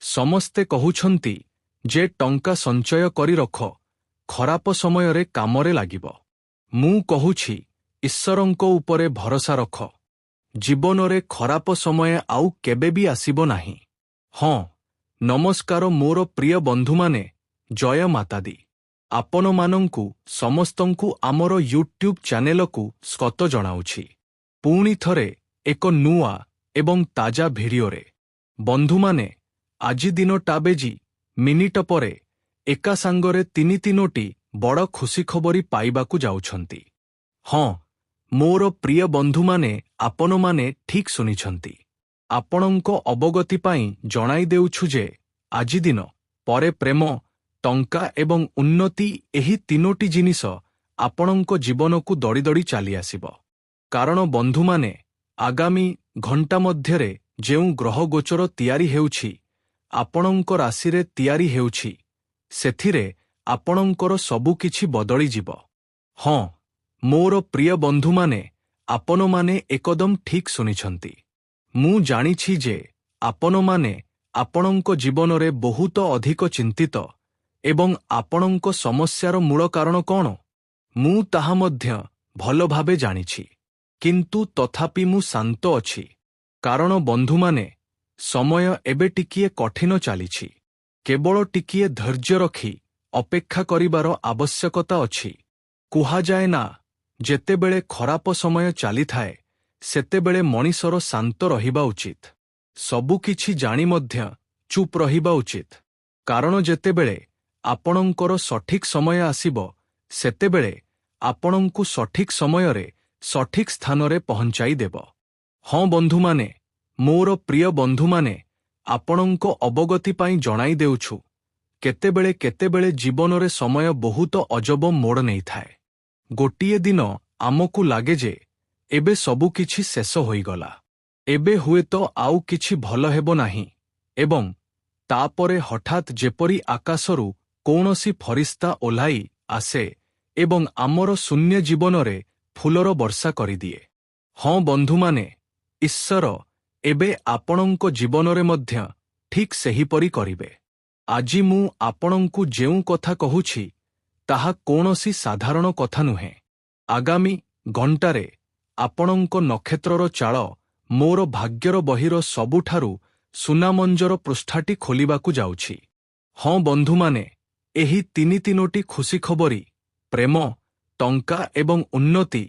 ସମସ୍ତେ କହୁଛନ୍ତି ଯେ ଟଙ୍କା ସଞ୍ଚୟ କରି ରଖ, ଖରାପ ସମୟରେ କାମରେ ଲାଗିବ। ମୁଁ କହୁଛି ଈଶ୍ୱରଙ୍କ ଉପରେ ଭରସା ରଖ। ଜୀବନରେ ଖରାପ ସମୟ ଆଉ କେବେ ବି ଆସିବ ନାହିଁ। ହଁ, ନମସ୍କାର ମୋର ପ୍ରିୟ ବନ୍ଧୁମାନେ, ଜୟ ମାତାଦି। ଆପଣମାନଙ୍କୁ ସମସ୍ତଙ୍କୁ ଆମର ୟୁଟ୍ୟୁବ୍ ଚ୍ୟାନେଲକୁ ସ୍ୱାଗତ ଜଣାଉଛି। ପୁଣି ଥରେ ଏକ ନୂଆ ଏବଂ ତାଜା ଭିଡିଓରେ। ବନ୍ଧୁମାନେ, ଆଜି ଦିନଟା ବେଜି ମିନିଟ ପରେ ଏକା ସାଙ୍ଗରେ ତିନୋଟି ବଡ଼ ଖୁସିଖବର ପାଇବାକୁ ଯାଉଛନ୍ତି। ହଁ, ମୋର ପ୍ରିୟ ବନ୍ଧୁମାନେ, ଆପଣମାନେ ଠିକ୍ ଶୁଣିଛନ୍ତି। ଆପଣଙ୍କ ଅବଗତି ପାଇଁ ଜଣାଇ ଦେଉଛୁ ଯେ ଆଜି ଦିନ ପରେ ପ୍ରେମ, ଟଙ୍କା ଏବଂ ଉନ୍ନତି ଏହି ତିନୋଟି ଜିନିଷ ଆପଣଙ୍କ ଜୀବନକୁ ଦଡ଼ି ଦଡ଼ି ଚାଲିଆସିବ। କାରଣ ବନ୍ଧୁମାନେ, ଆଗାମୀ ଘଣ୍ଟା ମଧ୍ୟରେ ଯେଉଁ ଗ୍ରହ ଗୋଚର ତିଆରି ହେଉଛି, ଆପଣଙ୍କ ରାଶିରେ ତିଆରି ହେଉଛି, ସେଥିରେ ଆପଣଙ୍କର ସବୁକିଛି ବଦଳିଯିବ। ହଁ, ମୋର ପ୍ରିୟ ବନ୍ଧୁମାନେ, ଆପଣମାନେ ଏକଦମ ଠିକ୍ ଶୁଣିଛନ୍ତି। ମୁଁ ଜାଣିଛି ଯେ ଆପଣମାନେ ଆପଣଙ୍କ ଜୀବନରେ ବହୁତ ଅଧିକ ଚିନ୍ତିତ ଏବଂ ଆପଣଙ୍କ ସମସ୍ୟାର ମୂଳ କାରଣ କ'ଣ, ମୁଁ ତାହା ମଧ୍ୟ ଭଲ ଭାବେ ଜାଣିଛି। କିନ୍ତୁ ତଥାପି ମୁଁ ଶାନ୍ତ ଅଛି। କାରଣ ବନ୍ଧୁମାନେ, ସମୟ ଏବେ ଟିକିଏ କଠିନ ଚାଲିଛି। କେବଳ ଟିକିଏ ଧୈର୍ଯ୍ୟ ରଖି ଅପେକ୍ଷା କରିବାର ଆବଶ୍ୟକତା ଅଛି। କୁହାଯାଏ ନା, ଯେତେବେଳେ ଖରାପ ସମୟ ଚାଲିଥାଏ, ସେତେବେଳେ ମଣିଷର ଶାନ୍ତ ରହିବା ଉଚିତ। ସବୁକିଛି ଜାଣି ମଧ୍ୟ ଚୁପ୍ ରହିବା ଉଚିତ। କାରଣ ଯେତେବେଳେ ଆପଣଙ୍କର ସଠିକ୍ ସମୟ ଆସିବ, ସେତେବେଳେ ଆପଣଙ୍କୁ ସଠିକ୍ ସମୟରେ ସଠିକ୍ ସ୍ଥାନରେ ପହଞ୍ଚାଇ ଦେବ। ହଁ ବନ୍ଧୁମାନେ, ମୋର ପ୍ରିୟ ବନ୍ଧୁମାନେ, ଆପଣଙ୍କ ଅବଗତି ପାଇଁ ଜଣାଇ ଦେଉଛୁ, କେତେବେଳେ କେତେବେଳେ ଜୀବନରେ ସମୟ ବହୁତ ଅଜବ ମୋଡ଼ ନେଇଥାଏ। ଗୋଟିଏ ଦିନ ଆମକୁ ଲାଗେ ଯେ ଏବେ ସବୁକିଛି ଶେଷ ହୋଇଗଲା। ଏବେ ହୁଏତ ଆଉ କିଛି ଭଲ ହେବ ନାହିଁ ଏବଂ ତାପରେ ହଠାତ୍ ଯେପରି ଆକାଶରୁ କୌଣସି ଫରିସ୍ତା ଓହ୍ଲାଇ ଆସେ ଏବଂ ଆମର ଶୂନ୍ୟ ଜୀବନରେ ଫୁଲର ବର୍ଷା କରିଦିଏ। ହଁ ବନ୍ଧୁମାନେ, ଈଶ୍ୱର ଏବେ ଆପଣଙ୍କ ଜୀବନରେ ମଧ୍ୟ ଠିକ୍ ସେହିପରି କରିବେ। ଆଜି ମୁଁ ଆପଣଙ୍କୁ ଯେଉଁ କଥା କହୁଛି, ତାହା କୌଣସି ସାଧାରଣ କଥା ନୁହେଁ। ଆଗାମୀ ଘଣ୍ଟାରେ ଆପଣଙ୍କ ନକ୍ଷତ୍ରର ଚାଳ ମୋର ଭାଗ୍ୟର ବହିର ସବୁଠାରୁ ସୁନାମଞ୍ଜର ପୃଷ୍ଠାଟି ଖୋଲିବାକୁ ଯାଉଛି। ହଁ ବନ୍ଧୁମାନେ, ଏହି ତିନୋଟି ଖୁସିଖବର, ପ୍ରେମ, ଟଙ୍କା ଏବଂ ଉନ୍ନତି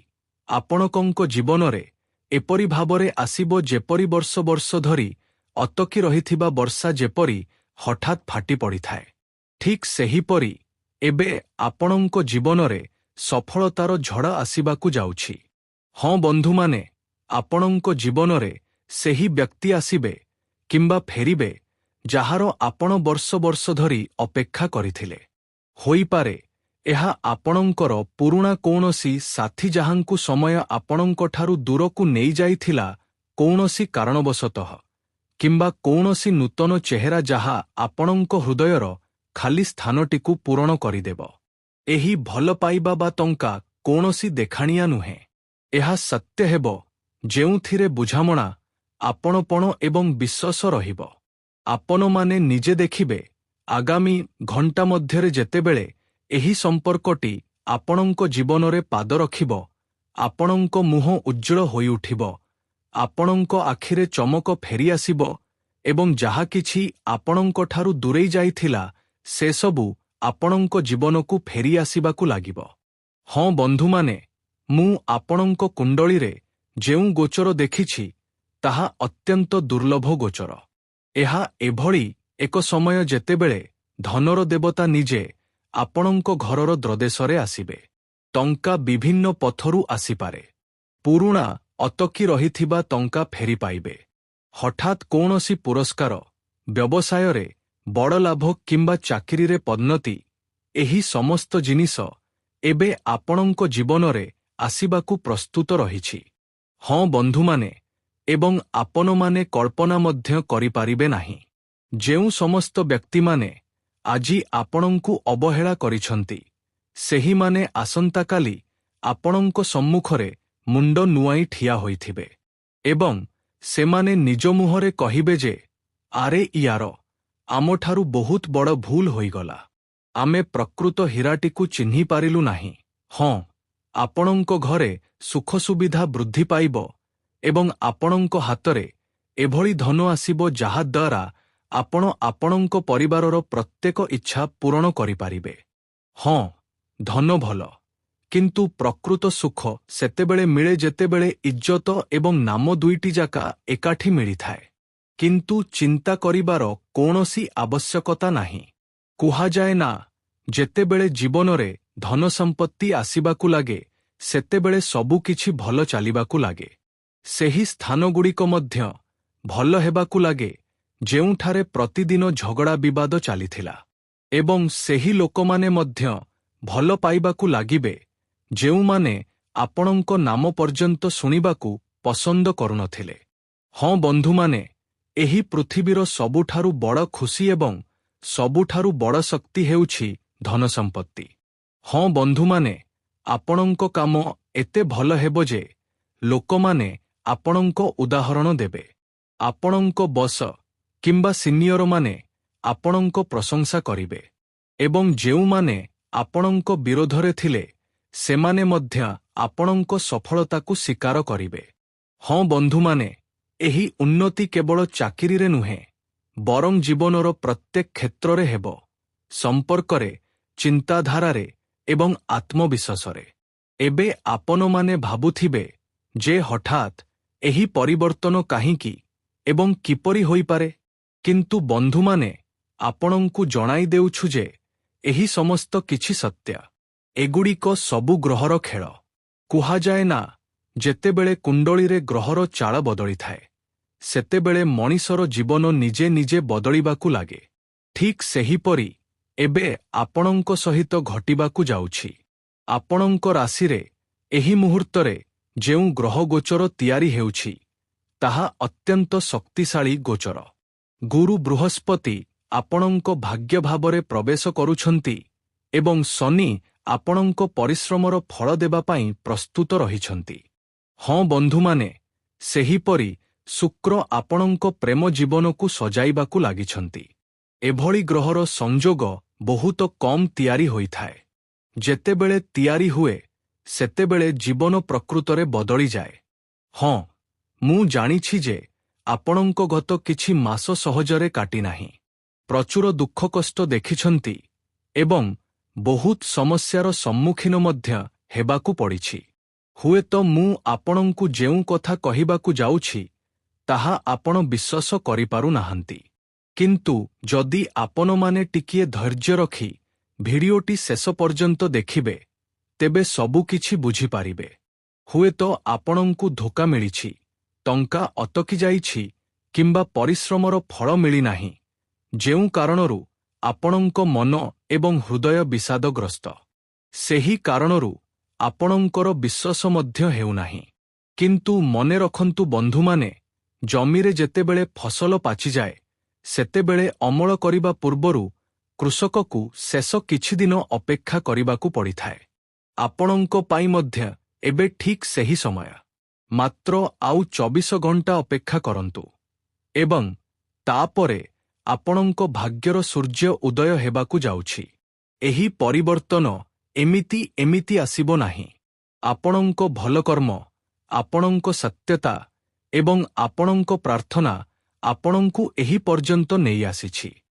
ଆପଣଙ୍କ ଜୀବନରେ ଏପରି ଭାବରେ ଆସିବ ଯେପରି ବର୍ଷ ବର୍ଷ ଧରି ଅଟକି ରହିଥିବା ବର୍ଷା ଯେପରି ହଠାତ୍ ଫାଟି ପଡ଼ିଥାଏ। ଠିକ୍ ସେହିପରି ଏବେ ଆପଣଙ୍କ ଜୀବନରେ ସଫଳତାର ଝଡ଼ ଆସିବାକୁ ଯାଉଛି। ହଁ ବନ୍ଧୁମାନେ, ଆପଣଙ୍କ ଜୀବନରେ ସେହି ବ୍ୟକ୍ତି ଆସିବେ କିମ୍ବା ଫେରିବେ, ଯାହାର ଆପଣ ବର୍ଷ ବର୍ଷ ଧରି ଅପେକ୍ଷା କରିଥିଲେ। ହୋଇପାରେ ଏହା ଆପଣଙ୍କର ପୁରୁଣା କୌଣସି ସାଥୀ ଯାହାଙ୍କୁ ସମୟ ଆପଣଙ୍କଠାରୁ ଦୂରକୁ ନେଇଯାଇଥିଲା କୌଣସି କାରଣବଶତଃ, କିମ୍ବା କୌଣସି ନୂତନ ଚେହେରା ଯାହା ଆପଣଙ୍କ ହୃଦୟର ଖାଲି ସ୍ଥାନଟିକୁ ପୂରଣ କରିଦେବ। ଏହି ଭଲ ପାଇବା ବା ଟଙ୍କା କୌଣସି ଦେଖାଣିଆ ନୁହେଁ। ଏହା ସତ୍ୟ ହେବ ଯେଉଁଥିରେ ବୁଝାମଣା, ଆପଣାପଣ ଏବଂ ବିଶ୍ୱାସ ରହିବ। ଆପଣମାନେ ନିଜେ ଦେଖିବେ, ଆଗାମୀ ଘଣ୍ଟା ମଧ୍ୟରେ ଯେତେବେଳେ ଏହି ସମ୍ପର୍କଟି ଆପଣଙ୍କ ଜୀବନରେ ପାଦ ରଖିବ, ଆପଣଙ୍କ ମୁହଁ ଉଜ୍ଜ୍ୱଳ ହୋଇଉଠିବ, ଆପଣଙ୍କ ଆଖିରେ ଚମକ ଫେରିଆସିବ ଏବଂ ଯାହାକିଛି ଆପଣଙ୍କଠାରୁ ଦୂରେଇ ଯାଇଥିଲା, ସେସବୁ ଆପଣଙ୍କ ଜୀବନକୁ ଫେରିଆସିବାକୁ ଲାଗିବ। ହଁ ବନ୍ଧୁମାନେ, ମୁଁ ଆପଣଙ୍କ କୁଣ୍ଡଳୀରେ ଯେଉଁ ଗୋଚର ଦେଖିଛି, ତାହା ଅତ୍ୟନ୍ତ ଦୁର୍ଲଭ ଗୋଚର। ଏହା ଏଭଳି ଏକ ସମୟ ଯେତେବେଳେ ଧନର ଦେବତା ନିଜେ ଆପଣଙ୍କ ଘରର ଦ୍ୱାରଦେଶରେ ଆସିବେ। ଟଙ୍କା ବିଭିନ୍ନ ପଥରୁ ଆସିପାରେ। ପୁରୁଣା ଅଟକି ରହିଥିବା ଟଙ୍କା ଫେରି ପାଇବେ। ହଠାତ୍ କୌଣସି ପୁରସ୍କାର, ବ୍ୟବସାୟରେ ବଡ଼ ଲାଭ କିମ୍ବା ଚାକିରିରେ ପଦୋନ୍ନତି, ଏହି ସମସ୍ତ ଜିନିଷ ଏବେ ଆପଣଙ୍କ ଜୀବନରେ ଆସିବାକୁ ପ୍ରସ୍ତୁତ ରହିଛି। ହଁ ବନ୍ଧୁମାନେ, ଏବଂ ଆପଣମାନେ କଳ୍ପନା ମଧ୍ୟ କରିପାରିବେ ନାହିଁ, ଯେଉଁ ସମସ୍ତ ବ୍ୟକ୍ତିମାନେ ଆଜି ଆପଣଙ୍କୁ ଅବହେଳା କରିଛନ୍ତି, ସେହିମାନେ ଆସନ୍ତାକାଲି ଆପଣଙ୍କ ସମ୍ମୁଖରେ ମୁଣ୍ଡ ନୁଆଁଇ ଠିଆ ହୋଇଥିବେ ଏବଂ ସେମାନେ ନିଜ ମୁହଁରେ କହିବେ ଯେ, ଆରେ ୟାର, ଆମଠାରୁ ବହୁତ ବଡ଼ ଭୁଲ ହୋଇଗଲା। ଆମେ ପ୍ରକୃତ ହୀରାଟିକୁ ଚିହ୍ନି ପାରିଲୁ ନାହିଁ। ହଁ, ଆପଣଙ୍କ ଘରେ ସୁଖ ସୁବିଧା ବୃଦ୍ଧି ପାଇବ ଏବଂ ଆପଣଙ୍କ ହାତରେ ଏଭଳି ଧନ ଆସିବ ଯାହାଦ୍ୱାରା ଆପଣ ଆପଣଙ୍କ ପରିବାରର ପ୍ରତ୍ୟେକ ଇଚ୍ଛା ପୂରଣ କରିପାରିବେ। ହଁ, ଧନ ଭଲ, କିନ୍ତୁ ପ୍ରକୃତ ସୁଖ ସେତେବେଳେ ମିଳେ ଯେତେବେଳେ ଇଜ୍ଜତ ଏବଂ ନାମ ଦୁଇଟି ଯାକ ଏକାଠି ମିଳିଥାଏ। କିନ୍ତୁ ଚିନ୍ତା କରିବାର କୌଣସି ଆବଶ୍ୟକତା ନାହିଁ। କୁହାଯାଏ ନା, ଯେତେବେଳେ ଜୀବନରେ ଧନ ସମ୍ପତ୍ତି ଆସିବାକୁ ଲାଗେ ସେତେବେଳେ ସବୁକିଛି ଭଲ ଚାଲିବାକୁ ଲାଗେ। ସେହି ସ୍ଥାନଗୁଡ଼ିକ ମଧ୍ୟ ଭଲ ହେବାକୁ ଲାଗେ ଯେଉଁଠାରେ ପ୍ରତିଦିନ ଝଗଡ଼ା ବିବାଦ ଚାଲିଥିଲା। ଏବଂ ସେହି ଲୋକମାନେ ମଧ୍ୟ ଭଲ ପାଇବାକୁ ଲାଗିବେ ଯେଉଁମାନେ ଆପଣଙ୍କ ନାମ ପର୍ଯ୍ୟନ୍ତ ଶୁଣିବାକୁ ପସନ୍ଦ କରୁନଥିଲେ। ହଁ ବନ୍ଧୁମାନେ, ଏହି ପୃଥିବୀର ସବୁଠାରୁ ବଡ଼ ଖୁସି ଏବଂ ସବୁଠାରୁ ବଡ଼ ଶକ୍ତି ହେଉଛି ଧନସମ୍ପତ୍ତି। ହଁ ବନ୍ଧୁମାନେ, ଆପଣଙ୍କ କାମ ଏତେ ଭଲ ହେବ ଯେ ଲୋକମାନେ ଆପଣଙ୍କ ଉଦାହରଣ ଦେବେ। ଆପଣଙ୍କ ବସ କିମ୍ବା ସିନିୟରମାନେ ଆପଣଙ୍କ ପ୍ରଶଂସା କରିବେ ଏବଂ ଯେଉଁମାନେ ଆପଣଙ୍କ ବିରୋଧରେ ଥିଲେ ସେମାନେ ମଧ୍ୟ ଆପଣଙ୍କ ସଫଳତାକୁ ସ୍ୱୀକାର କରିବେ। ହଁ ବନ୍ଧୁମାନେ, ଏହି ଉନ୍ନତି କେବଳ ଚାକିରିରେ ନୁହେଁ, ବରଂ ଜୀବନର ପ୍ରତ୍ୟେକ କ୍ଷେତ୍ରରେ ହେବ, ସମ୍ପର୍କରେ, ଚିନ୍ତାଧାରାରେ ଏବଂ ଆତ୍ମବିଶ୍ୱାସରେ। ଏବେ ଆପଣମାନେ ଭାବୁଥିବେ ଯେ ହଠାତ୍ ଏହି ପରିବର୍ତ୍ତନ କାହିଁକି ଏବଂ କିପରି ହୋଇପାରେ? କିନ୍ତୁ ବନ୍ଧୁମାନେ, ଆପଣଙ୍କୁ ଜଣାଇ ଦେଉଛୁ ଯେ ଏହି ସମସ୍ତ କିଛି ସତ୍ୟ। ଏଗୁଡ଼ିକ ସବୁ ଗ୍ରହର ଖେଳ। କୁହାଯାଏ ନା, ଯେତେବେଳେ କୁଣ୍ଡଳୀରେ ଗ୍ରହର ଚାଳ ବଦଳିଥାଏ ସେତେବେଳେ ମଣିଷର ଜୀବନ ନିଜେ ନିଜେ ବଦଳିବାକୁ ଲାଗେ। ଠିକ୍ ସେହିପରି ଏବେ ଆପଣଙ୍କ ସହିତ ଘଟିବାକୁ ଯାଉଛି। ଆପଣଙ୍କ ରାଶିରେ ଏହି ମୁହୂର୍ତ୍ତରେ ଯେଉଁ ଗ୍ରହ ଗୋଚର ତିଆରି ହେଉଛି ତାହା ଅତ୍ୟନ୍ତ ଶକ୍ତିଶାଳୀ ଗୋଚର। ଗୁରୁ ବୃହସ୍ପତି ଆପଣଙ୍କ ଭାଗ୍ୟ ଭାବରେ ପ୍ରବେଶ କରୁଛନ୍ତି ଏବଂ ଶନି ଆପଣଙ୍କ ପରିଶ୍ରମର ଫଳ ଦେବା ପାଇଁ ପ୍ରସ୍ତୁତ ରହିଛନ୍ତି। ହଁ ବନ୍ଧୁମାନେ, ସେହିପରି ଶୁକ୍ର ଆପଣଙ୍କ ପ୍ରେମ ଜୀବନକୁ ସଜାଇବାକୁ ଲାଗିଛନ୍ତି। ଏଭଳି ଗ୍ରହର ସଂଯୋଗ ବହୁତ କମ୍ ତିଆରି ହୋଇଥାଏ। ଯେତେବେଳେ ତିଆରି ହୁଏ ସେତେବେଳେ ଜୀବନ ପ୍ରକୃତରେ ବଦଳିଯାଏ। ହଁ, ମୁଁ ଜାଣିଛି ଯେ ଆପଣଙ୍କ ଗତ କିଛି ମାସ ସହଜରେ କାଟିନାହିଁ। ପ୍ରଚୁର ଦୁଃଖ କଷ୍ଟ ଦେଖିଛନ୍ତି ଏବଂ ବହୁତ ସମସ୍ୟାର ସମ୍ମୁଖୀନ ମଧ୍ୟ ହେବାକୁ ପଡ଼ିଛି। ହୁଏତ ମୁଁ ଆପଣଙ୍କୁ ଯେଉଁ କଥା କହିବାକୁ ଯାଉଛି ତାହା ଆପଣ ବିଶ୍ୱାସ କରିପାରୁନାହାନ୍ତି। କିନ୍ତୁ ଯଦି ଆପଣମାନେ ଟିକିଏ ଧୈର୍ଯ୍ୟ ରଖି ଭିଡିଓଟି ଶେଷ ପର୍ଯ୍ୟନ୍ତ ଦେଖିବେ ତେବେ ସବୁକିଛି ବୁଝିପାରିବେ। ହୁଏତ ଆପଣଙ୍କୁ ଧୋକା ମିଳିଛି, ଟଙ୍କା ଅଟକି ଯାଇଛି କିମ୍ବା ପରିଶ୍ରମର ଫଳ ମିଳିନାହିଁ, ଯେଉଁ କାରଣରୁ ଆପଣଙ୍କ ମନ ଏବଂ ହୃଦୟ ବିଷାଦଗ୍ରସ୍ତ। ସେହି କାରଣରୁ ଆପଣଙ୍କର ବିଶ୍ୱାସ ମଧ୍ୟ ହେଉନାହିଁ। କିନ୍ତୁ ମନେ ରଖନ୍ତୁ ବନ୍ଧୁମାନେ, ଜମିରେ ଯେତେବେଳେ ଫସଲ ପାଚିଯାଏ ସେତେବେଳେ ଅମଳ କରିବା ପୂର୍ବରୁ କୃଷକକୁ ଶେଷ କିଛି ଦିନ ଅପେକ୍ଷା କରିବାକୁ ପଡ଼ିଥାଏ। ଆପଣଙ୍କ ପାଇଁ ମଧ୍ୟ ଏବେ ଠିକ୍ ସେହି ସମୟ। ମାତ୍ର ଆଉ 24 ଘଣ୍ଟା ଅପେକ୍ଷା କରନ୍ତୁ ଏବଂ ତାପରେ ଆପଣଙ୍କ ଭାଗ୍ୟର ସୂର୍ଯ୍ୟ ଉଦୟ ହେବାକୁ ଯାଉଛି। ଏହି ପରିବର୍ତ୍ତନ ଏମିତି ଆସିବ ନାହିଁ। ଆପଣଙ୍କ ଭଲ କର୍ମ, ଆପଣଙ୍କ ସତ୍ୟତା ଏବଂ ଆପଣଙ୍କ ପ୍ରାର୍ଥନା ଆପଣଙ୍କୁ ଏହି ପର୍ଯ୍ୟନ୍ତ ନେଇ ଆସିଛି।